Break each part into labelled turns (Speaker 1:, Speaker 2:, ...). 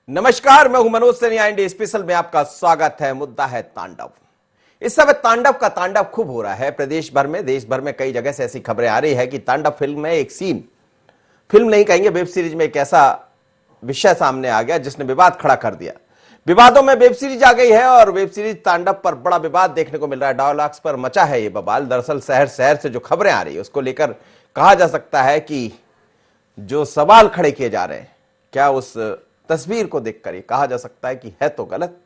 Speaker 1: नमस्कार, मैं हूं मनोज सनिया। इंडिया स्पेशल में आपका स्वागत है। मुद्दा है तांडव। इस समय तांडव का तांडव खूब हो रहा है प्रदेश भर में, देश भर में कई जगह से ऐसी खबरें आ रही है कि तांडव फिल्म में एक सीन, फिल्म नहीं कहेंगे, वेब सीरीज में एक ऐसा विषय सामने आ गया जिसने विवाद खड़ा कर दिया। विवादों में वेब सीरीज आ गई है और वेब सीरीज तांडव पर बड़ा विवाद देखने को मिल रहा है। डायलॉग्स पर मचा है ये बवाल। दरअसल शहर शहर से जो खबरें आ रही है उसको लेकर कहा जा सकता है कि जो सवाल खड़े किए जा रहे हैं, क्या उस तस्वीर को देखकर ये कहा जा सकता है कि है तो गलत।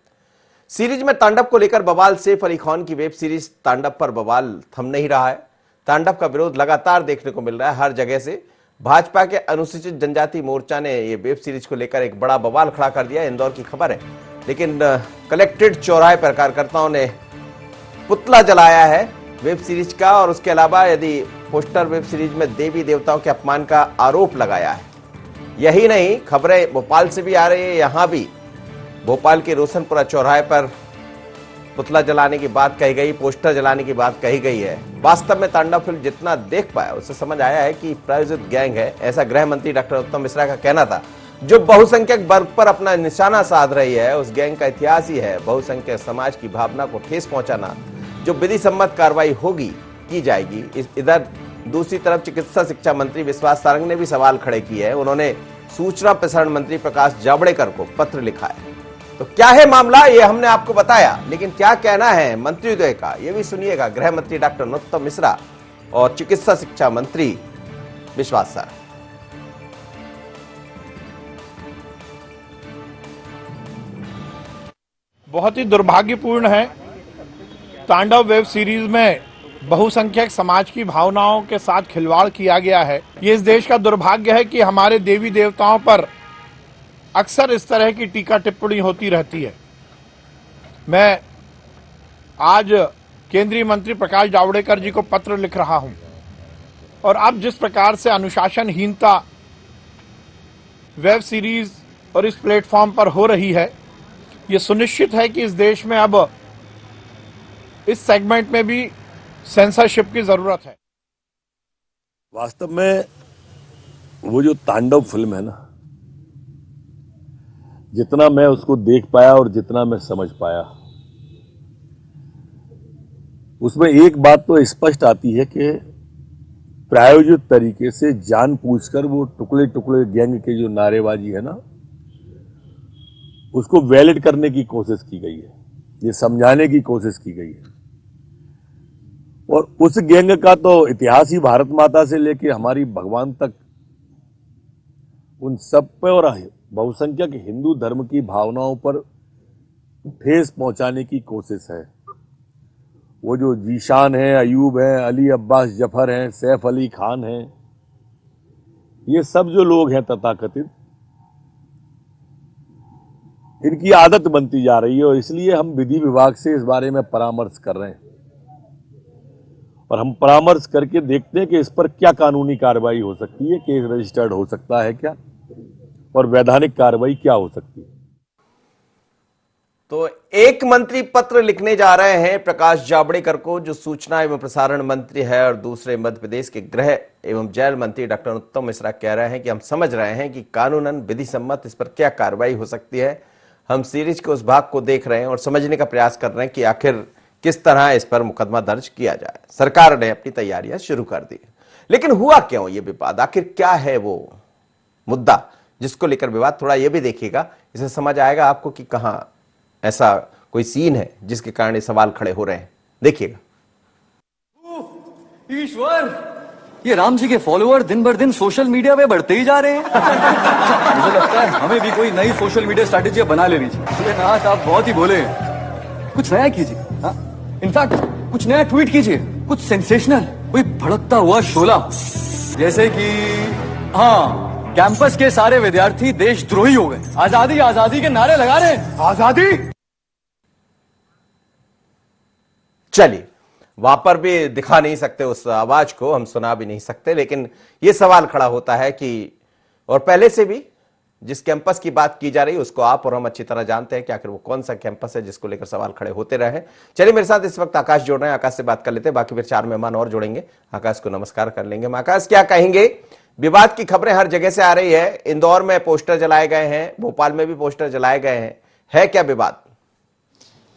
Speaker 1: सीरीज में तांडव को लेकर बवाल। सैफ अली खान की वेब सीरीज तांडव पर बवाल थम नहीं रहा है। तांडव का विरोध लगातार देखने को मिल रहा है हर जगह से। भाजपा के अनुसूचित जनजाति मोर्चा ने ये वेब सीरीज को लेकर एक बड़ा बवाल खड़ा कर दिया। इंदौर की खबर है, लेकिन कलेक्ट्रेट चौराहे पर कार्यकर्ताओं ने पुतला जलाया है वेब सीरीज का, और उसके अलावा यदि पोस्टर वेब सीरीज में देवी देवताओं के अपमान का आरोप लगाया है। यही नहीं, खबरें भोपाल से भी आ रही है। यहां भी भोपाल के रोशनपुरा चौराहे पर पुतला जलाने की बात कही गई, पोस्टर जलाने की बात कही गई है। वास्तव में तांडव फिल्म जितना देख पाया उससे समझ आया है कि प्रायोजित गैंग है, ऐसा गृह मंत्री डॉक्टर उत्तम मिश्रा का कहना था। जो बहुसंख्यक वर्ग पर अपना निशाना साध रही है, उस गैंग का इतिहास ही है बहुसंख्यक समाज की भावना को ठेस पहुंचाना। जो विधि सम्मत कार्रवाई होगी की जाएगी। इधर दूसरी तरफ चिकित्सा शिक्षा मंत्री विश्वास सारंग ने भी सवाल खड़े किए हैं। उन्होंने सूचना प्रसारण मंत्री प्रकाश जावड़ेकर को पत्र लिखा है। तो क्या है मामला, ये हमने आपको बताया, लेकिन क्या कहना है मंत्रियों का ये भी सुनिएगा। गृह मंत्री डॉक्टर उत्तम मिश्रा और चिकित्सा शिक्षा मंत्री विश्वास सारंग।
Speaker 2: बहुत ही दुर्भाग्यपूर्ण है, तांडव वेब सीरीज में बहुसंख्यक समाज की भावनाओं के साथ खिलवाड़ किया गया है। ये इस देश का दुर्भाग्य है कि हमारे देवी देवताओं पर अक्सर इस तरह की टीका टिप्पणी होती रहती है। मैं आज केंद्रीय मंत्री प्रकाश जावड़ेकर जी को पत्र लिख रहा हूं, और अब जिस प्रकार से अनुशासनहीनता वेब सीरीज और इस प्लेटफॉर्म पर हो रही है, ये सुनिश्चित है कि इस देश में अब इस सेगमेंट में भी सेंसरशिप की जरूरत है।
Speaker 3: वास्तव में वो जो तांडव फिल्म है ना, जितना मैं उसको देख पाया और जितना मैं समझ पाया, उसमें एक बात तो स्पष्ट आती है कि प्रायोजित तरीके से जानबूझकर वो टुकड़े टुकड़े गैंग के जो नारेबाजी है ना, उसको वैलिड करने की कोशिश की गई है, ये समझाने की कोशिश की गई है। और उस गैंग का तो इतिहास ही भारत माता से लेकर हमारी भगवान तक उन सब पे और बहुसंख्यक हिंदू धर्म की भावनाओं पर ठेस पहुंचाने की कोशिश है। वो जो जीशान है, अयूब है, अली अब्बास जफर हैं, सैफ अली खान हैं, ये सब जो लोग हैं तथाकथित, इनकी आदत बनती जा रही है। और इसलिए हम विधि विभाग से इस बारे में परामर्श कर रहे हैं, और हम परामर्श करके देखते हैं कि इस पर क्या कानूनी कार्रवाई हो सकती है, केस रजिस्टर्ड हो सकता है क्या, और वैधानिक कार्रवाई क्या हो सकती है।
Speaker 1: तो एक मंत्री पत्र लिखने जा रहे हैं प्रकाश जावड़ेकर को, जो सूचना एवं प्रसारण मंत्री है, और दूसरे मध्य प्रदेश के गृह एवं जेल मंत्री डॉक्टर उत्तम मिश्रा कह रहे हैं कि हम समझ रहे हैं कि कानूनन विधि सम्मत इस पर क्या कार्रवाई हो सकती है। हम सीरीज के उस भाग को देख रहे हैं और समझने का प्रयास कर रहे हैं कि आखिर किस तरह इस पर मुकदमा दर्ज किया जाए। सरकार ने अपनी तैयारियां शुरू कर दी, लेकिन हुआ क्यों ये विवाद, आखिर क्या है वो मुद्दा जिसको लेकर विवाद, थोड़ा ये भी देखिएगा। इसे समझ आएगा आपको कि कहां ऐसा कोई सीन है जिसके कारण ये सवाल खड़े हो रहे हैं। देखिएगा।
Speaker 4: ईश्वर, ये राम जी के फॉलोअर दिन भर दिन सोशल मीडिया पे बढ़ते ही जा रहे हैं। मुझे लगता है हमें भी कोई नई सोशल मीडिया स्ट्रैटेजी बनाना लेनी चाहिए। आज आप बहुत ही बोले, कुछ नया कीजिए। इनफैक्ट कुछ नया ट्वीट कीजिए, कुछ सेंसेशनल, कोई भड़कता हुआ शोला, जैसे कि हाँ, कैंपस के सारे विद्यार्थी देशद्रोही हो गए, आजादी आजादी के नारे लगा रहे हैं, आजादी।
Speaker 1: चलिए, वहां पर भी दिखा नहीं सकते उस आवाज को, हम सुना भी नहीं सकते, लेकिन यह सवाल खड़ा होता है कि, और पहले से भी जिस कैंपस की बात की जा रही है उसको आप और हम अच्छी तरह जानते हैं कि आखिर वो कौन सा कैंपस है जिसको लेकर सवाल खड़े होते रहे हैं। चलिए, मेरे साथ इस वक्त आकाश जोड़ रहे हैं, आकाश से बात कर लेते हैं, बाकी फिर 4 मेहमान और जोड़ेंगे। आकाश को नमस्कार कर लेंगे। आकाश, क्या कहेंगे विवाद की खबरें हर जगह से आ रही है। इंदौर में पोस्टर जलाए गए हैं, भोपाल में भी पोस्टर जलाए गए हैं। है क्या विवाद?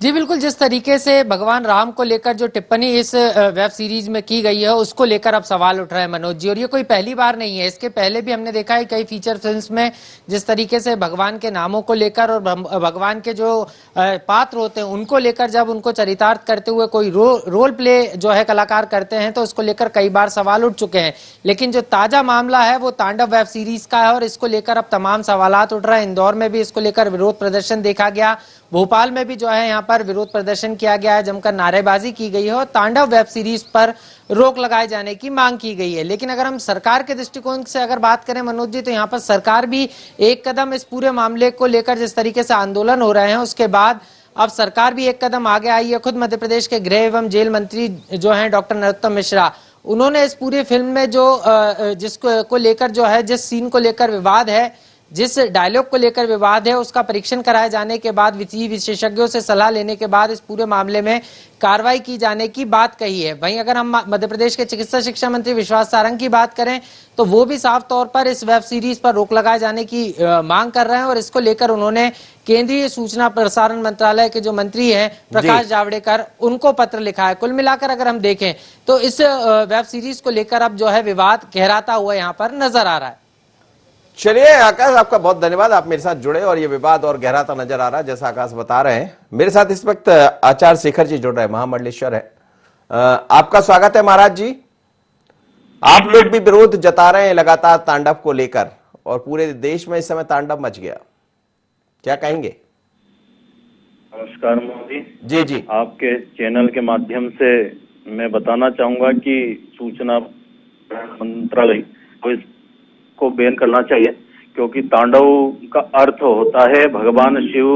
Speaker 5: जी बिल्कुल, जिस तरीके से भगवान राम को लेकर जो टिप्पणी इस वेब सीरीज में की गई है उसको लेकर अब सवाल उठ रहे हैं मनोज जी। और ये कोई पहली बार नहीं है, इसके पहले भी हमने देखा है कई फीचर फिल्म्स में जिस तरीके से भगवान के नामों को लेकर और भगवान के जो पात्र होते हैं उनको लेकर जब उनको चरितार्थ करते हुए कोई रोल प्ले जो है कलाकार करते हैं तो उसको लेकर कई बार सवाल उठ चुके हैं। लेकिन जो ताजा मामला है वो तांडव वेब सीरीज का है और इसको लेकर अब तमाम सवालात उठ रहे हैं। इंदौर में भी इसको लेकर विरोध प्रदर्शन देखा गया, भोपाल में भी जो है यहाँ पर विरोध प्रदर्शन किया गया है, जमकर नारेबाजी की गई है और तांडव वेब सीरीज पर रोक लगाए जाने की मांग की गई है। लेकिन अगर हम सरकार के दृष्टिकोण से अगर बात करें मनोज जी, तो यहाँ पर सरकार भी एक कदम इस पूरे मामले को लेकर जिस तरीके से आंदोलन हो रहे हैं उसके बाद अब सरकार भी एक कदम आगे आई है। खुद मध्य प्रदेश के गृह एवं जेल मंत्री जो है डॉक्टर नरोत्तम मिश्रा, उन्होंने इस पूरी फिल्म में जो जिसको को लेकर जो है जिस सीन को लेकर विवाद है, जिस डायलॉग को लेकर विवाद है, उसका परीक्षण कराए जाने के बाद वित्तीय विशेषज्ञों से सलाह लेने के बाद इस पूरे मामले में कार्रवाई की जाने की बात कही है। वहीं अगर हम मध्य प्रदेश के चिकित्सा शिक्षा मंत्री विश्वास सारंग की बात करें तो वो भी साफ तौर पर इस वेब सीरीज पर रोक लगाए जाने की मांग कर रहे हैं और इसको लेकर उन्होंने केंद्रीय सूचना प्रसारण मंत्रालय के जो मंत्री हैं प्रकाश जावड़ेकर, उनको पत्र लिखा है। कुल मिलाकर अगर हम देखें तो इस वेब सीरीज को लेकर अब जो है विवाद गहराता हुआ यहाँ पर नजर आ रहा है।
Speaker 1: चलिए आकाश, आपका बहुत धन्यवाद, आप मेरे साथ जुड़े और ये विवाद और गहराता नजर आ रहा है जैसा आकाश बता रहे हैं। मेरे साथ इस वक्त आचार्य शेखर जी जुड़ रहे हैं, महामंडलेश्वर है। आपका स्वागत है महाराज जी। आप लोग भी विरोध जता रहे हैं लगातार तांडव को लेकर और पूरे देश में इस समय तांडव मच गया, क्या कहेंगे?
Speaker 6: नमस्कार मोदी
Speaker 1: जी जी।
Speaker 6: आपके चैनल के माध्यम से मैं बताना चाहूंगा कि सूचना मंत्रालय को इसको बैन करना चाहिए, क्योंकि तांडव का अर्थ होता है भगवान शिव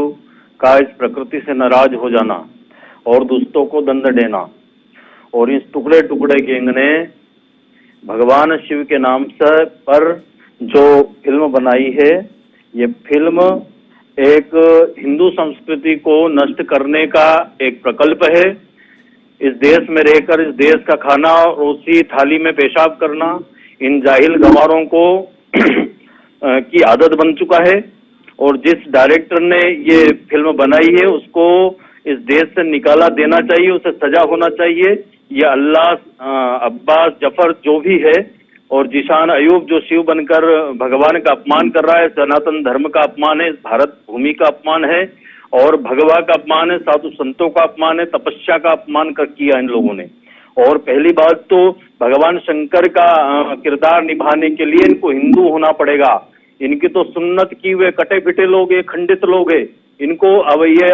Speaker 6: का इस प्रकृति से नाराज हो जाना और दुष्टों को दंड देना। और इस टुकड़े टुकड़े गैंग ने भगवान शिव के नाम से पर जो फिल्म बनाई है, ये फिल्म एक हिंदू संस्कृति को नष्ट करने का एक प्रकल्प है। इस देश में रहकर इस देश का खाना और उसी थाली में पेशाब करना इन जाहिल गंवारों को की आदत बन चुका है। और जिस डायरेक्टर ने ये फिल्म बनाई है उसको इस देश से निकाला देना चाहिए, उसे सजा होना चाहिए। ये अल्लाह अब्बास जफर जो भी है और जिशान अयूब जो शिव बनकर भगवान का अपमान कर रहा है, सनातन धर्म का अपमान है, भारत भूमि का अपमान है और भगवा का अपमान है, साधु संतों का अपमान है, तपस्या का अपमान कर किया इन लोगों ने। और पहली बात तो भगवान शंकर का किरदार निभाने के लिए इनको हिंदू होना पड़ेगा। इनकी तो सुन्नत की वे कटे पिटे लोग, ये खंडित लोग हैं, इनको अब ये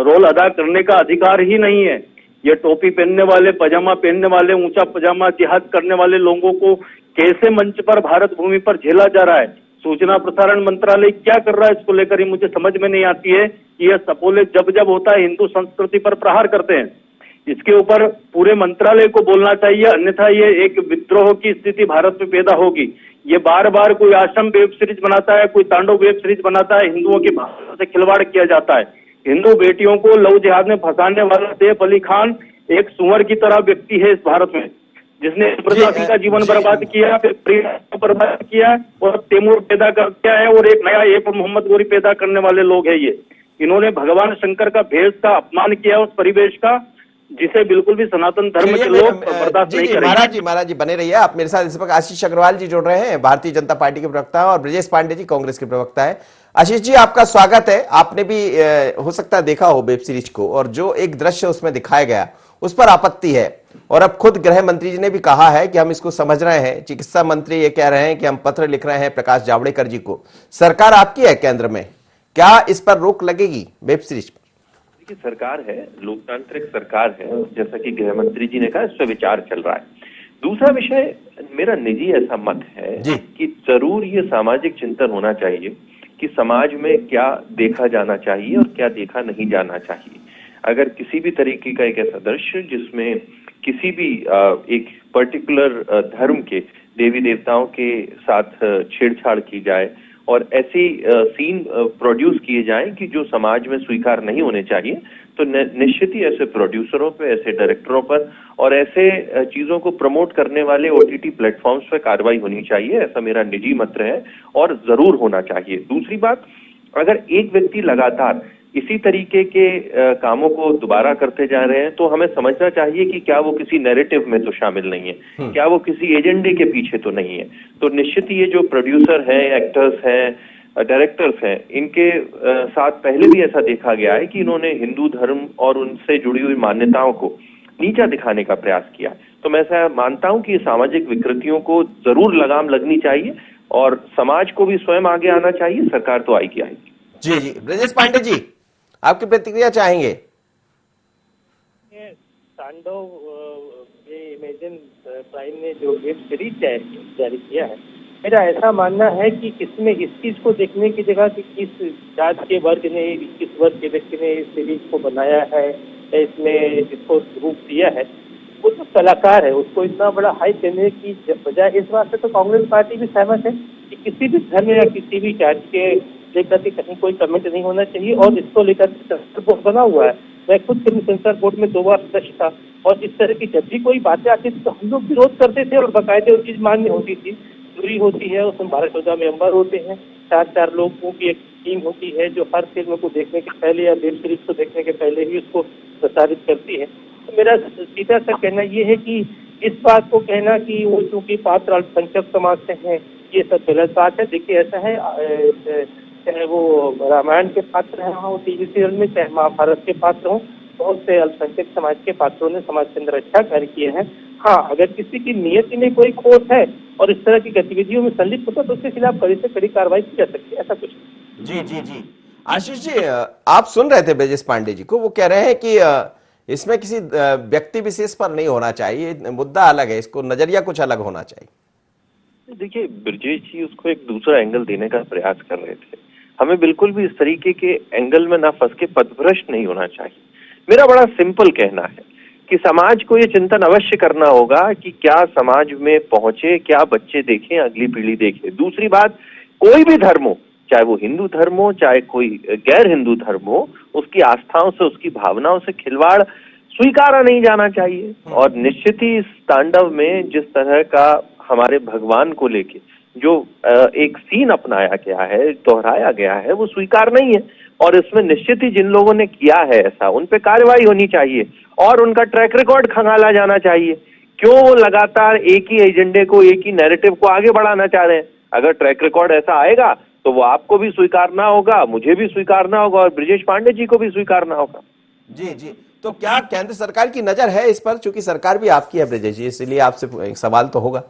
Speaker 6: रोल अदा करने का अधिकार ही नहीं है। ये टोपी पहनने वाले, पजामा पहनने वाले, ऊंचा पजामा जिहाद करने वाले लोगों को कैसे मंच पर भारत भूमि पर झेला जा रहा है? सूचना प्रसारण मंत्रालय क्या कर रहा है इसको लेकर ही मुझे समझ में नहीं आती है। ये सपोले जब जब होता है हिंदू संस्कृति पर प्रहार करते हैं। इसके ऊपर पूरे मंत्रालय को बोलना चाहिए, अन्यथा ये एक विद्रोह की स्थिति भारत में पैदा होगी। ये बार बार कोई आश्रम वेब सीरीज बनाता है, कोई तांडव वेब सीरीज बनाता है, हिंदुओं की भाषा से खिलवाड़ किया जाता है। हिंदू बेटियों को लव जिहाद में फंसाने वाला सैफ अली खान एक सुअर की तरह व्यक्ति है इस भारत में, जिसने अमृता सिंह का जीवन बर्बाद किया, फिर प्रिया को बर्बाद किया और तैमूर पैदा कर दिया है और एक नया एप मोहम्मद गोरी पैदा करने वाले लोग हैं ये। इन्होंने भगवान शंकर का भेष का अपमान किया उस परिवेश का, जिसे बिल्कुल भी सनातन धर्म के लोग बर्दाश्त नहीं करेंगे।
Speaker 1: महाराज जी बने रहिए, आप मेरे साथ इस वक्त आशीष अग्रवाल जी जुड़ रहे हैं, भारतीय जनता पार्टी के प्रवक्ता है, और ब्रजेश पांडे जी कांग्रेस के प्रवक्ता है। आशीष जी, आपका स्वागत है। आपने भी हो सकता है देखा हो वेब सीरीज को, और जो एक दृश्य उसमें दिखाया गया उस पर आपत्ति है, और अब खुद गृह मंत्री जी ने भी कहा है कि हम इसको समझ रहे हैं। चिकित्सा मंत्री ये कह रहे हैं कि हम पत्र लिख रहे हैं प्रकाश जावड़ेकर जी को। सरकार आपकी है केंद्र में, क्या इस पर रोक लगेगी वेब सीरीज पर?
Speaker 7: देखिए, सरकार है, लोकतांत्रिक सरकार है, जैसा कि गृह मंत्री जी ने कहा, इस पर विचार चल रहा है। दूसरा विषय, मेरा निजी ऐसा मत है कि जरूर ये सामाजिक चिंतन होना चाहिए कि समाज में क्या देखा जाना चाहिए और क्या देखा नहीं जाना चाहिए। अगर किसी भी तरीके का एक ऐसा दृश्य जिसमें किसी भी एक पर्टिकुलर धर्म के देवी देवताओं के साथ छेड़छाड़ की जाए और ऐसी सीन प्रोड्यूस किए जाएं कि जो समाज में स्वीकार नहीं होने चाहिए, तो निश्चित ही ऐसे प्रोड्यूसरों पे, ऐसे डायरेक्टरों पर और ऐसे चीजों को प्रमोट करने वाले ओटीटी प्लेटफॉर्म्स पे कार्रवाई होनी चाहिए, ऐसा मेरा निजी मत है और जरूर होना चाहिए। दूसरी बात, अगर एक व्यक्ति लगातार इसी तरीके के कामों को दोबारा करते जा रहे हैं तो हमें समझना चाहिए कि क्या वो किसी नैरेटिव में तो शामिल नहीं है, क्या वो किसी एजेंडे के पीछे तो नहीं है। तो निश्चित ये जो प्रोड्यूसर हैं, एक्टर्स हैं, डायरेक्टर्स हैं, इनके साथ पहले भी ऐसा देखा गया है कि इन्होंने हिंदू धर्म और उनसे जुड़ी हुई मान्यताओं को नीचा दिखाने का प्रयास किया। तो मैं ऐसा मानता हूं कि ये सामाजिक विकृतियों को जरूर लगाम लगनी चाहिए और समाज को भी स्वयं आगे आना चाहिए, सरकार तो आएगी आएगी।
Speaker 1: जी जी, ब्रजेश पांडे जी, आपकी प्रतिक्रिया चाहेंगे?
Speaker 8: तांडव ये इमेजिन प्राइम ने जो वेब सीरीज जारी किया है, मेरा ऐसा मानना है कि इसमें इस चीज को देखने की जगह कि किस जात के वर्ग ने, किस वर्ग के व्यक्ति ने इस सीरीज को बनाया है, इसमें इसको रूप दिया है, वो जो कलाकार है उसको इतना बड़ा हाइप देने की बजाय इस बात से तो कांग्रेस पार्टी भी सहमत है कि किसी भी धर्म या किसी भी जात के लेकर के कहीं कोई कमेंट नहीं होना चाहिए और इसको लेकर सेंसर बोर्ड बना हुआ है। मैं खुद फिल्म सेंसर बोर्ड में 2 बार सदस्य था और इस तरह की जब भी कोई बातें आती थी तो हम लोग विरोध करते थे और बाकायदे वो चीज मान्य होती थी। जूरी होती है, उसमें 12-14 मेंबर होते हैं, 4-4 लोगों की एक टीम होती है जो हर फिल्म को देखने के पहले या वेब सीरीज को देखने के पहले ही उसको प्रसारित करती है। तो मेरा सीधा सा कहना ये है कि इस बात को कहना कि वो चूंकि पात्र अल्पसंख्यक समाज से हैं, ये सब गलत बात है। देखिए ऐसा है, चाहे वो रामायण के पात्र हैं वो टीवी सीरियल में, चाहे महाभारत के पात्र हों, बहुत से अल्पसंख्यक समाज के पात्रों ने समाज के अंदर अच्छा कार्य किए हैं। हाँ, अगर किसी की नियति में कोई खोट है और इस तरह की गतिविधियों में संलिप्त होता तो उसके खिलाफ कड़ी से कड़ी कार्रवाई की जा सकती है, ऐसा कुछ।
Speaker 1: जी जी जी, आशीष जी, आप सुन रहे थे ब्रजेश पांडे जी को, वो कह रहे हैं कि इसमें किसी व्यक्ति विशेष पर नहीं होना चाहिए, मुद्दा अलग है, इसको नजरिया कुछ अलग होना चाहिए।
Speaker 7: देखिए, ब्रजेश जी उसको एक दूसरा एंगल देने का प्रयास कर रहे थे। हमें बिल्कुल भी इस तरीके के एंगल में ना फंस के पथभ्रष्ट नहीं होना चाहिए। मेरा बड़ा सिंपल कहना है कि समाज को ये चिंतन अवश्य करना होगा कि क्या समाज में पहुंचे, क्या बच्चे देखें, अगली पीढ़ी देखे। दूसरी बात, कोई भी धर्म हो, चाहे वो हिंदू धर्म हो, चाहे कोई गैर हिंदू धर्म हो, उसकी आस्थाओं से, उसकी भावनाओं से खिलवाड़ स्वीकारा नहीं जाना चाहिए। और निश्चित ही इस तांडव में जिस तरह का हमारे भगवान को लेके जो एक सीन अपनाया गया है, दोहराया गया है, वो स्वीकार नहीं है। और इसमें निश्चित ही जिन लोगों ने किया है ऐसा, उन पे कार्रवाई होनी चाहिए और उनका ट्रैक रिकॉर्ड खंगाला जाना चाहिए। क्यों वो लगातार एक ही एजेंडे को, एक ही नैरेटिव को आगे बढ़ाना चाह रहे हैं? अगर ट्रैक रिकॉर्ड ऐसा आएगा तो वो आपको भी स्वीकारना होगा, मुझे भी स्वीकारना होगा और ब्रजेश पांडे जी को भी स्वीकारना होगा।
Speaker 1: जी जी, तो क्या केंद्र सरकार की नजर है इस पर? चूंकि सरकार भी आपकी है ब्रजेश जी, इसलिए आपसे एक सवाल तो होगा।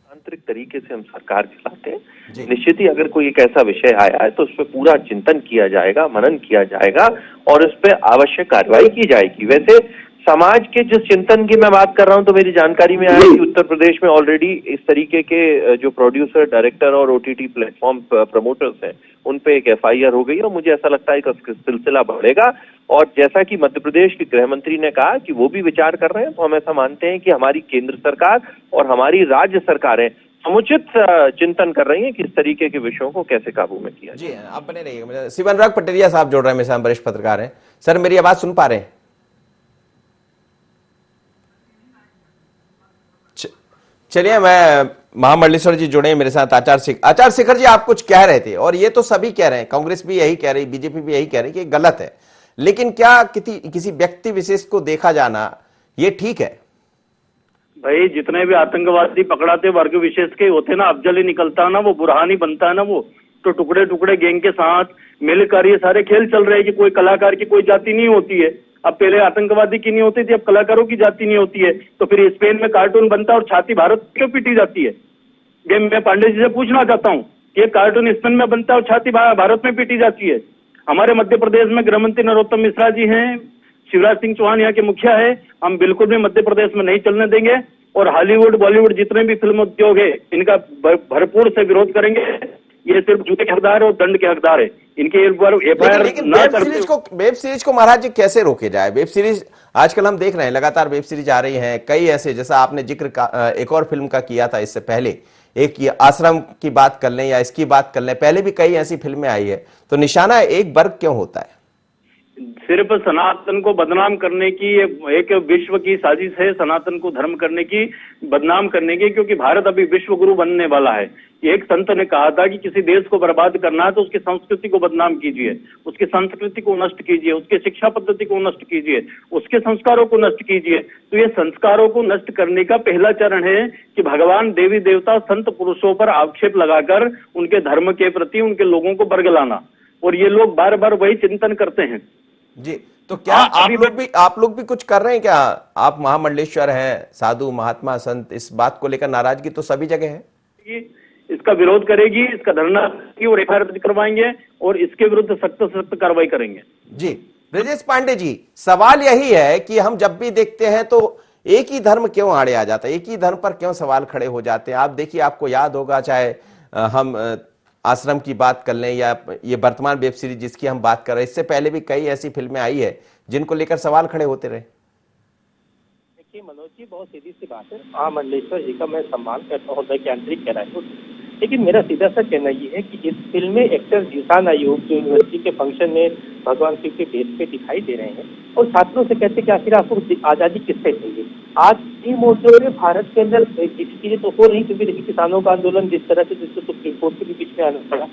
Speaker 7: आंतरिक तरीके से हम सरकार चलाते हैं। निश्चित ही अगर कोई एक ऐसा विषय आया है तो उस पर पूरा चिंतन किया जाएगा, मनन किया जाएगा और उस पर आवश्यक कार्रवाई की जाएगी। वैसे समाज के जिस चिंतन की मैं बात कर रहा हूं, तो मेरी जानकारी में आया कि उत्तर प्रदेश में ऑलरेडी इस तरीके के जो प्रोड्यूसर, डायरेक्टर और ओटीटी प्लेटफॉर्म प्रमोटर्स हैं, उन पे एक एफआईआर हो गई और मुझे ऐसा लगता है कि सिलसिला बढ़ेगा। और जैसा कि मध्य प्रदेश के गृह मंत्री ने कहा कि वो भी विचार कर रहे हैं, तो हम ऐसा मानते हैं कि हमारी केंद्र सरकार और हमारी राज्य सरकारें समुचित चिंतन कर रही हैं कि इस तरीके के विषयों को कैसे काबू में किया जाए।
Speaker 1: जी, आप बने रहिएगा। शिवनराग पटरिया साहब जोड़ रहे हैं, मेरे साथ वरिष्ठ पत्रकार हैं। सर, मेरी आवाज सुन पा रहे हैं? चलिए, मैं महामंडलेश्वर जी जुड़े हैं मेरे साथ। आचार्य शेखर जी, आप कुछ कह रहे थे और ये तो सभी कह रहे हैं, कांग्रेस भी यही कह रही, बीजेपी भी यही कह रही कि गलत है, लेकिन क्या किसी व्यक्ति विशेष को देखा जाना ये ठीक है?
Speaker 6: भाई, जितने भी आतंकवादी पकड़ाते वर्ग विशेष के होते ना, अफजल ही निकलता है ना, वो बुरहान ही बनता है ना, वो तो टुकड़े टुकड़े गैंग के साथ मिलकर ये सारे खेल चल रहे हैं कि कोई कलाकार की कोई जाति नहीं होती है। अब पहले आतंकवादी की नहीं होती थी, अब कलाकारों की जाति नहीं होती है। तो फिर स्पेन में कार्टून बनता है और छाती भारत क्यों पीटी जाती है? मैं पांडे जी से पूछना चाहता हूँ कि ये कार्टून स्पेन में बनता है और छाती भारत में पीटी जाती है। हमारे मध्य प्रदेश में गृह मंत्री नरोत्तम मिश्रा जी हैं, शिवराज सिंह चौहान यहाँ के मुखिया है। हम बिल्कुल भी मध्य प्रदेश में नहीं चलने देंगे और हॉलीवुड, बॉलीवुड जितने भी फिल्म उद्योग है, इनका भरपूर से विरोध करेंगे। ये सिर्फ जूते के हकदार है और दंड के हकदार है। इनके एफआईआर ना करते।
Speaker 1: वेब सीरीज को महाराज जी कैसे रोके जाए? वेब सीरीज आजकल हम देख रहे हैं, लगातार वेब सीरीज आ रही हैं, कई ऐसे, जैसा आपने जिक्र एक और फिल्म का किया था इससे पहले, एक ये आश्रम की बात कर लें या इसकी बात कर लें, पहले भी कई ऐसी फिल्में आई है, तो निशाना एक वर्ग क्यों होता है?
Speaker 6: सिर्फ सनातन को बदनाम करने की एक विश्व की साजिश है, सनातन को धर्म करने की, बदनाम करने की, क्योंकि भारत अभी विश्व गुरु बनने वाला है। एक संत ने कहा था कि किसी देश को बर्बाद करना है तो उसकी संस्कृति को बदनाम कीजिए, उसकी संस्कृति को नष्ट कीजिए, उसकी शिक्षा पद्धति को नष्ट कीजिए, उसके संस्कारों को नष्ट कीजिए। तो ये संस्कारों को नष्ट करने का पहला चरण है कि भगवान, देवी देवता, संत पुरुषों पर आक्षेप लगाकर उनके धर्म के प्रति उनके लोगों को बरगलाना, और ये लोग बार बार वही चिंतन करते हैं।
Speaker 1: जी, तो क्या आप लोग भी कुछ कर रहे हैं क्या? आप महामंडलेश्वर हैं, साधु महात्मा संत, इस बात को लेकर नाराजगी तो सभी जगह है।
Speaker 6: इसका विरोध करेगी, इसका धरना और एफआईआर दर्ज करवाएंगे और इसके विरुद्ध सख्त से सख्त कार्रवाई करेंगे।
Speaker 1: जी ब्रजेश पांडे जी, सवाल यही है कि हम जब भी देखते हैं तो एक ही धर्म क्यों आड़े आ जाता है, एक ही धर्म पर क्यों सवाल खड़े हो जाते हैं? आप देखिए, आपको याद होगा, चाहे हम आश्रम की बात कर लें या ये वर्तमान वेब सीरीज जिसकी हम बात कर रहे हैं, इससे पहले भी कई ऐसी फिल्में आई है जिनको लेकर सवाल खड़े होते रहे।
Speaker 8: देखिए मनोज जी, बहुत सीधी सी बात है, महामंडलेश्वर जी का मैं सम्मान करता हूँ, मैं आंतरिक कह रहा हूँ, लेकिन मेरा सीधा सा कहना ये है कि इस फिल्म में एक्टर जीशान आयोग जो यूनिवर्सिटी के फंक्शन में भगवान शिव के बेस पे दिखाई दे रहे हैं और छात्रों से कहते हैं कि आखिर आपको आज़ादी किससे चाहिए। आज ये मोर्चों में भारत के अंदर चीजें तो हो रही, क्योंकि देखिए किसानों का आंदोलन जिस तरह से, जिससे सुप्रीम कोर्ट के भी बीच में आना पड़ा,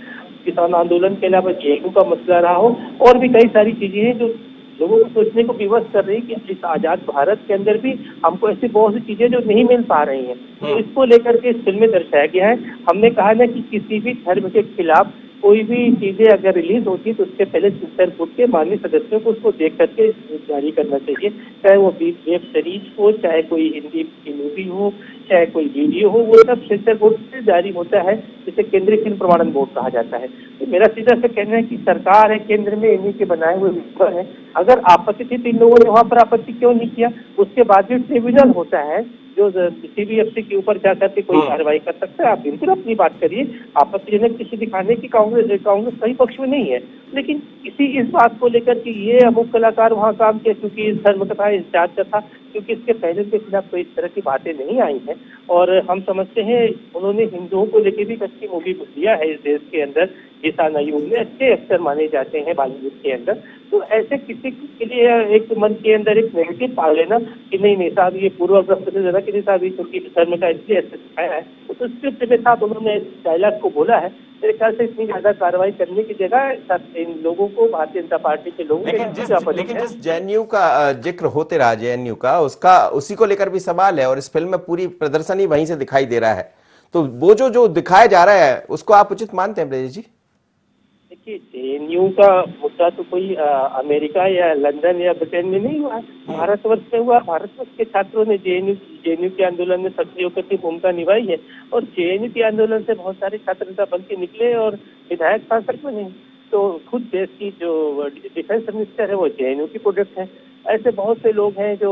Speaker 8: किसान आंदोलन के अलावा जेएनयू का मसला रहा हो, और भी कई सारी चीजें हैं जो लोगों को सोचने को विवश कर रही है कि इस आजाद भारत के अंदर भी हमको ऐसी बहुत सी चीजें जो नहीं मिल पा रही हैं, तो इसको लेकर के इस फिल्म में दर्शाया गया है। हमने कहा ना कि किसी भी धर्म के खिलाफ कोई भी चीजें अगर रिलीज होती है तो उससे पहले सेंसर बोर्ड के माननीय सदस्यों को उसको देख करके जारी करना चाहिए, चाहे वो वेब सीरीज हो, चाहे कोई हिंदी की मूवी हो, चाहे कोई वीडियो हो, वो सब सेंसर बोर्ड से जारी होता है, जिसे केंद्रीय फिल्म प्रमाणन बोर्ड कहा जाता है। तो मेरा सीधा से कहना है कि सरकार है, केंद्र में इन्हीं के बनाए हुए मेंबर है, अगर आपत्ति थी तो इन लोगों ने वहाँ पर आपत्ति क्यों नहीं किया? उसके बाद भी ट्रिब्यूनल होता है जो सीबीएफसी के ऊपर जाकर के कोई कार्रवाई कर सकता है। आप बिल्कुल अपनी बात करिए, आपत्तिजनक किसी दिखाने की कांग्रेस सही पक्ष में नहीं है, लेकिन किसी इस बात को लेकर कि ये अमुक कलाकार वहाँ काम किया क्योंकि इस धर्म का था, इस जात का था, क्योंकि इसके पहले उनके खिलाफ कोई इस तरह की बातें नहीं आई हैं। और हम समझते हैं उन्होंने हिंदुओं को लेकर भी अच्छी मूवी दिया है इस देश के अंदर, जीशान आयोग में अच्छे एक्टर माने जाते हैं बॉलीवुड के अंदर। तो ऐसे किसी के लिए एक मन के अंदर एक नेगेटिव पाल लेना कि नहीं साहब ये पूर्वाग्रह से ज्यादा कि नहीं साहब ये क्योंकि धर्म का इसलिए ऐसे सिखाया है, तो स्क्रिप्ट के साथ उन्होंने डायलॉग को बोला है। मेरे ख्याल से इतनी ज्यादा कार्रवाई करने की जगह इन लोगों को, भारतीय जनता पार्टी के लोगों
Speaker 1: लेकिन जिस जेएनयू का जिक्र होते रहा, जेएनयू का, उसका उसी को लेकर भी सवाल है और इस फिल्म में पूरी प्रदर्शनी वहीं से दिखाई दे रहा है, तो वो जो दिखाया जा रहा है उसको आप उचित मानते हैं ब्रजेश जी?
Speaker 8: देखिए जेएनयू का मुद्दा तो कोई अमेरिका या लंदन या ब्रिटेन में नहीं हुआ, भारतवर्ष में हुआ। भारतवर्ष के छात्रों ने जेएनयू के आंदोलन में सक्रिय होकर की भूमिका निभाई है और जेएनयू के आंदोलन से बहुत सारे छात्र नेता बन के निकले और विधायक सांसद में नहीं। तो खुद देश की जो डिफेंस मिनिस्टर है वो जेएनयू की प्रोडक्ट है, ऐसे बहुत से लोग हैं जो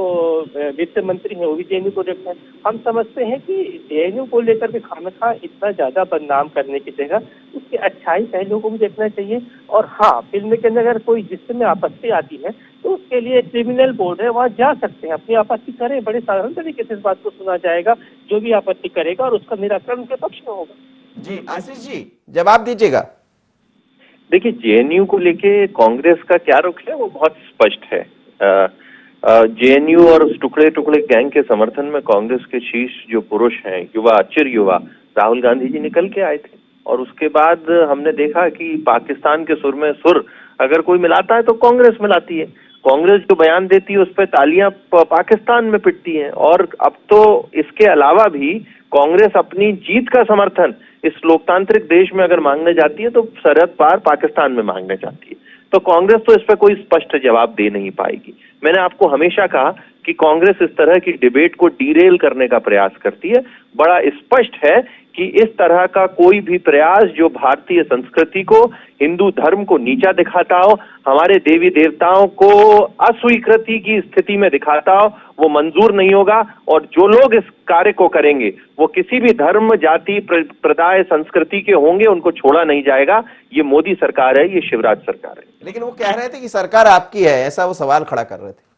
Speaker 8: वित्त मंत्री हैं वो भी जेएनयू प्रोडक्ट है। हम समझते हैं कि जेएनयू को लेकर के खामखा इतना ज्यादा बदनाम करने की जगह उसके अच्छाई पहलुओं को भी देखना चाहिए। और हाँ, फिल्म के अंदर अगर कोई जिसमें आपत्ति आती है तो उसके लिए ट्रिब्यूनल बोर्ड है, वहाँ जा सकते हैं, अपनी आपत्ति करें, बड़े साधारण तरीके से इस बात को सुना जाएगा, जो भी आपत्ति करेगा और उसका निराकरण उनके पक्ष में होगा।
Speaker 1: जी आशीष जी, जवाब दीजिएगा।
Speaker 7: देखिए, जेएनयू को लेके कांग्रेस का क्या रुख है वो बहुत स्पष्ट है। जेएनयू और उस टुकड़े टुकड़े गैंग के समर्थन में कांग्रेस के शीर्ष जो पुरुष हैं, युवा, चिर युवा राहुल गांधी जी निकल के आए थे और उसके बाद हमने देखा कि पाकिस्तान के सुर में सुर अगर कोई मिलाता है तो कांग्रेस मिलाती है। कांग्रेस जो बयान देती है उस पर तालियां पाकिस्तान में पिटती हैं। और अब तो इसके अलावा भी कांग्रेस अपनी जीत का समर्थन इस लोकतांत्रिक देश में अगर मांगने जाती है तो सरहद पार पाकिस्तान में मांगने जाती है। तो कांग्रेस तो इस पर कोई स्पष्ट जवाब दे नहीं पाएगी। मैंने आपको हमेशा कहा कि कांग्रेस इस तरह की डिबेट को डीरेल करने का प्रयास करती है। बड़ा स्पष्ट है कि इस तरह का कोई भी प्रयास जो भारतीय संस्कृति को, हिंदू धर्म को नीचा दिखाता हो, हमारे देवी देवताओं को अस्वीकृति की स्थिति में दिखाता हो, वो मंजूर नहीं होगा। और जो लोग इस कार्य को करेंगे वो किसी भी धर्म, जाति, प्रदाय, संस्कृति के होंगे, उनको छोड़ा नहीं जाएगा। ये मोदी सरकार है, ये शिवराज सरकार है।
Speaker 1: लेकिन वो कह रहे थे कि सरकार आपकी है, ऐसा वो सवाल खड़ा कर रहे थे।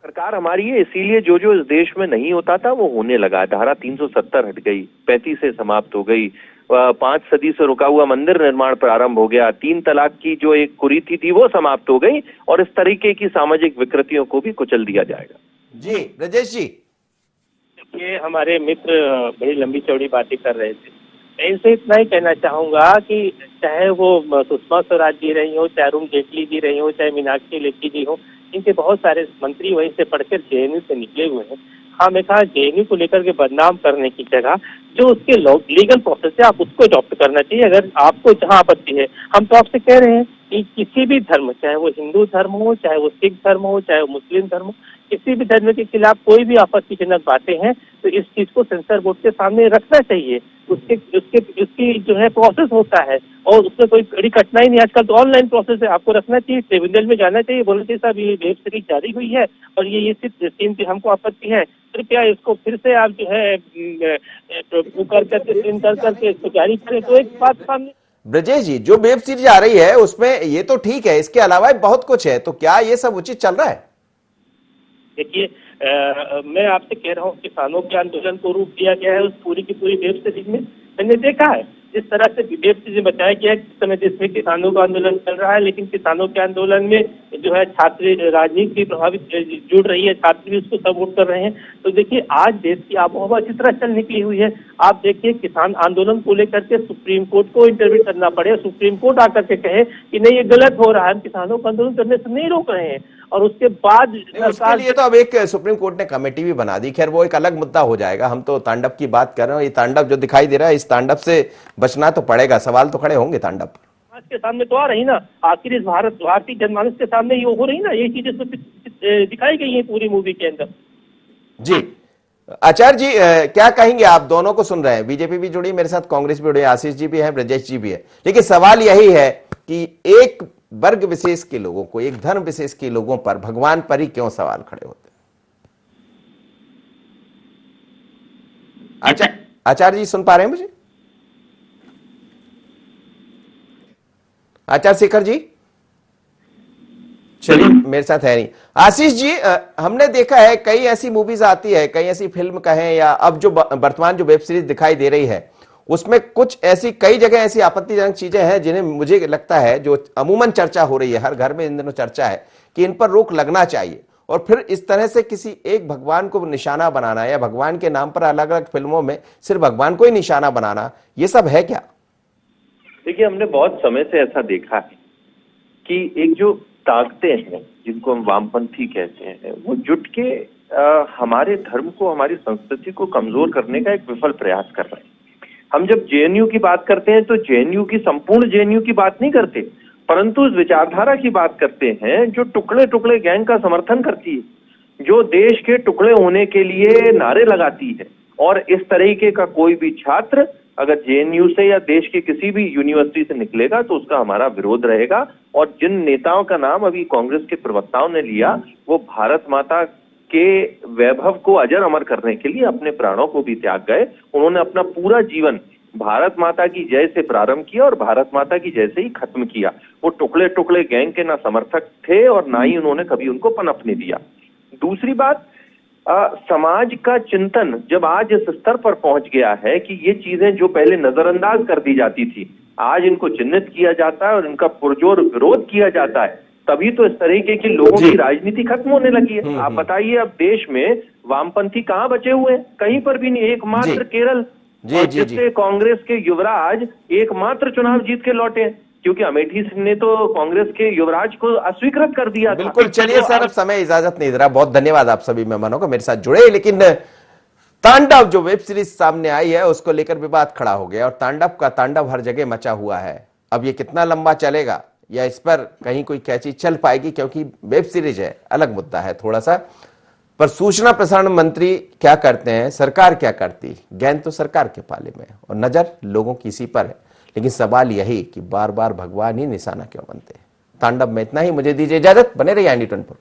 Speaker 7: सरकार हमारी है, इसीलिए जो जो इस देश में नहीं होता था वो होने लगा। धारा 370 हट गई, 35 से समाप्त हो गई, 5 सदी से रुका हुआ मंदिर निर्माण प्रारंभ हो गया, 3 तलाक की जो एक कुरीति थी वो समाप्त हो गई, और इस तरीके की सामाजिक विकृतियों को भी कुचल दिया जाएगा।
Speaker 1: जी ब्रजेश जी,
Speaker 8: ये हमारे मित्र बड़ी लंबी चौड़ी बातें कर रहे थे। मैं इनसे इतना ही कहना चाहूंगा कि चाहे वो सुषमा स्वराज जी रही हो, चाहे अरुण जेटली जी रही हो, चाहे मीनाक्षी लेखी जी हो, इनके बहुत सारे मंत्री वहीं से पढ़कर जेएनयू से निकले हुए हैं। हमेशा जेएनयू को लेकर के बदनाम करने की जगह जो उसके लीगल प्रोसेस है आप उसको अडॉप्ट करना चाहिए। अगर आपको जहां आपत्ति है, हम तो आपसे कह रहे हैं कि किसी भी धर्म, चाहे वो हिंदू धर्म हो, चाहे वो सिख धर्म हो, चाहे वो मुस्लिम धर्म हो, किसी भी धर्म के खिलाफ कोई भी आपत्तिजनक बातें हैं तो इस चीज को सेंसर बोर्ड के सामने रखना चाहिए। उसकी जो है प्रोसेस होता है और उसमें कोई बड़ी कठिनाई नहीं। आजकल तो ऑनलाइन प्रोसेस है, आपको रखना चाहिए, ट्रिब्यूनल में जाना चाहिए, बोलना चाहिए साहब ये वेब सीरीज जारी हुई है और ये सीन पे हमको आपत्ति है, कृपया इसको फिर से आप जो है करके इसको जारी करें। तो एक बात सामने।
Speaker 1: ब्रजेश जी, जो वेब सीरीज आ रही है उसमें ये तो ठीक है, इसके अलावा बहुत कुछ है, तो क्या ये सब उचित चल रहा है?
Speaker 8: देखिए, मैं आपसे कह रहा हूँ किसानों के आंदोलन को रूप दिया गया है उस पूरी की पूरी वेब सीरीज में। मैंने देखा है जिस तरह से वेब सीरीज में बताया गया है किस समय जिसमें किसानों का आंदोलन चल रहा है, लेकिन किसानों के आंदोलन में जो है छात्र राजनीति प्रभावित जुड़ रही है, छात्र भी उसको सपोर्ट कर रहे हैं। तो देखिए, आज देश की आबोहवा जिस तरह चल निकली हुई है, आप देखिए किसान आंदोलन को लेकर के सुप्रीम कोर्ट को इंटरव्यू करना पड़े, सुप्रीम कोर्ट आकर के कहे कि नहीं ये गलत हो रहा है, हम किसानों को आंदोलन करने से नहीं रोक रहे हैं, और उसके बाद
Speaker 1: उसके लिए तो अब एक सुप्रीम कोर्ट ने कमेटी भी बना दी। खैर वो एक अलग मुद्दा हो जाएगा, हम तो तांडव की बात कर रहे हैं। ये तांडव जो दिखाई दे रहा है, इस तांडव से बचना तो पड़ेगा, सवाल तो खड़े होंगे तांडव पर।
Speaker 8: आज के सामने तो आ रही ना, आखिर इस भारतीय जनमानस के सामने ये हो रही ना, ये चीजें दिखाई गई है पूरी मूवी के अंदर।
Speaker 1: जी आचार्य जी, क्या कहेंगे? आप दोनों को सुन रहे हैं, बीजेपी भी जुड़ी, मेरे साथ कांग्रेस भी जुड़ी, आशीष जी भी है, ब्रजेश जी भी है, लेकिन सवाल यही है कि एक वर्ग विशेष के लोगों को, एक धर्म विशेष के लोगों पर, भगवान पर ही क्यों सवाल खड़े होते हैं? आचार्य जी सुन पा रहे हैं मुझे? आचार्य शेखर जी, चलिए मेरे साथ है नहीं। आशीष जी, हमने देखा है कई ऐसी मूवीज आती है, कई ऐसी फिल्म कहें या अब जो वर्तमान जो वेब सीरीज दिखाई दे रही है, उसमें कुछ ऐसी कई जगह ऐसी आपत्तिजनक चीजें हैं जिन्हें मुझे लगता है, जो अमूमन चर्चा हो रही है, हर घर में इन दिनों चर्चा है कि इन पर रोक लगना चाहिए। और फिर इस तरह से किसी एक भगवान को निशाना बनाना या भगवान के नाम पर अलग अलग फिल्मों में सिर्फ भगवान को ही निशाना बनाना, ये सब है क्या?
Speaker 7: देखिए, हमने बहुत समय से ऐसा देखा है कि एक जो ताकतें हैं जिनको हम वामपंथी कहते हैं, वो जुट के हमारे धर्म को, हमारी संस्कृति को कमजोर करने का एक विफल प्रयास कर रहे हैं। हम जब जेएनयू की बात करते हैं तो जेएनयू की, संपूर्ण जेएनयू की बात नहीं करते, परंतु उस विचारधारा की बात करते हैं जो टुकड़े टुकड़े गैंग का समर्थन करती है, जो देश के टुकड़े होने के लिए नारे लगाती है। और इस तरीके का कोई भी छात्र अगर जेएनयू से या देश की किसी भी यूनिवर्सिटी से निकलेगा तो उसका हमारा विरोध रहेगा। और जिन नेताओं का नाम अभी कांग्रेस के प्रवक्ताओं ने लिया, वो भारत माता के वैभव को अजर अमर करने के लिए अपने प्राणों को भी त्याग गए। उन्होंने अपना पूरा जीवन भारत माता की जय से प्रारंभ किया और भारत माता की जय से ही खत्म किया। वो टुकड़े टुकड़े गैंग के ना समर्थक थे और ना ही उन्होंने कभी उनको पनपने दिया। दूसरी बात, समाज का चिंतन जब आज इस स्तर पर पहुंच गया है कि ये चीजें जो पहले नजरअंदाज कर दी जाती थी, आज इनको चिन्हित किया जाता है और इनका पुरजोर विरोध किया जाता है, तभी तो इस तरीके की लोगों की राजनीति खत्म होने लगी है। आप बताइए, अब देश में वामपंथी कहां बचे हुए हैं? कहीं पर भी नहीं। एकमात्र केरल, जिससे कांग्रेस के युवराज एकमात्र चुनाव जीत के लौटे हैं, क्योंकि अमेठी सिंह ने तो कांग्रेस के युवराज को अस्वीकृत कर दिया था।
Speaker 1: बिल्कुल। चलिए सर, अब समय इजाजत नहीं दे रहा। बहुत धन्यवाद आप सभी मेहमानों का मेरे साथ जुड़े। लेकिन तांडव जो वेब सीरीज सामने आई है उसको लेकर विवाद खड़ा हो गया और तांडव का तांडव हर जगह मचा हुआ है। अब ये कितना लंबा चलेगा या इस पर कहीं कोई कैची चल पाएगी, क्योंकि वेब सीरीज है, अलग मुद्दा है थोड़ा सा। पर सूचना प्रसारण मंत्री क्या करते हैं, सरकार क्या करती, गेंद तो सरकार के पाले में और नजर लोगों की इसी पर है। लेकिन सवाल यही कि बार बार भगवान ही निशाना क्यों बनते हैं। तांडव में इतना ही, मुझे दीजिए इजाजत, बने रहिए इंडिया 24।